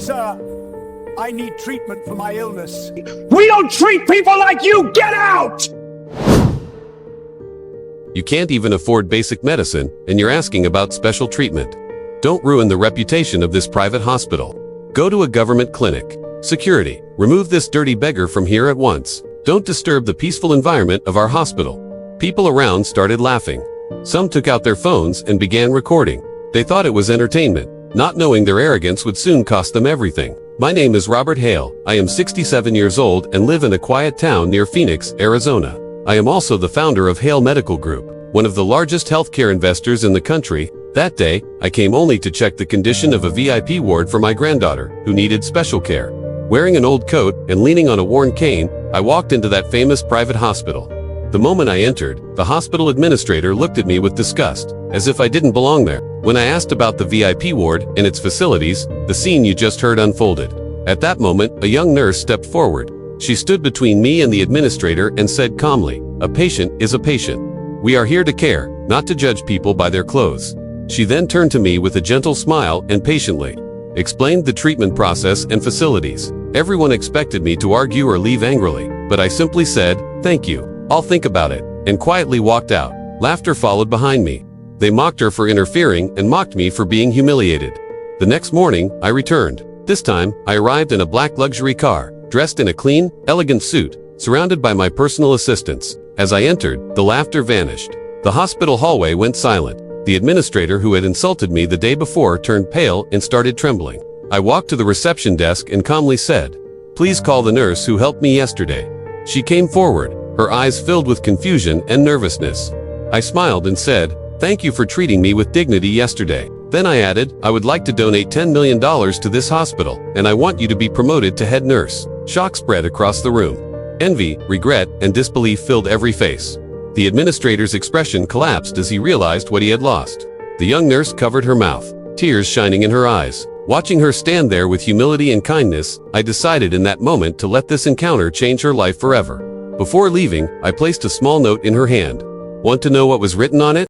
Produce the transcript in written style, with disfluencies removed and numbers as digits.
Sir, I need treatment for my illness. We don't treat people like you! Get out! You can't even afford basic medicine, and you're asking about special treatment. Don't ruin the reputation of this private hospital. Go to a government clinic. Security, remove this dirty beggar from here at once. Don't disturb the peaceful environment of our hospital. People around started laughing. Some took out their phones and began recording. They thought it was entertainment, not knowing their arrogance would soon cost them everything. My name is Robert Hale. I am 67 years old and live in a quiet town near Phoenix, Arizona. I am also the founder of Hale Medical Group, one of the largest healthcare investors in the country. That day, I came only to check the condition of a VIP ward for my granddaughter, who needed special care. Wearing an old coat and leaning on a worn cane, I walked into that famous private hospital. The moment I entered, the hospital administrator looked at me with disgust, as if I didn't belong there. When I asked about the VIP ward and its facilities, the scene you just heard unfolded. At that moment, a young nurse stepped forward. She stood between me and the administrator and said calmly, "A patient is a patient. We are here to care, not to judge people by their clothes." She then turned to me with a gentle smile and patiently explained the treatment process and facilities. Everyone expected me to argue or leave angrily, but I simply said, "Thank you. I'll think about it," and quietly walked out. Laughter followed behind me. They mocked her for interfering and mocked me for being humiliated. The next morning, I returned. This time, I arrived in a black luxury car, dressed in a clean, elegant suit, surrounded by my personal assistants. As I entered, the laughter vanished. The hospital hallway went silent. The administrator who had insulted me the day before turned pale and started trembling. I walked to the reception desk and calmly said, "Please call the nurse who helped me yesterday." She came forward, her eyes filled with confusion and nervousness. I smiled and said, "Thank you for treating me with dignity yesterday." Then I added, "I would like to donate $10 million to this hospital, and I want you to be promoted to head nurse." Shock spread across the room. Envy, regret, and disbelief filled every face. The administrator's expression collapsed as he realized what he had lost. The young nurse covered her mouth, tears shining in her eyes. Watching her stand there with humility and kindness, I decided in that moment to let this encounter change her life forever. Before leaving, I placed a small note in her hand. Want to know what was written on it?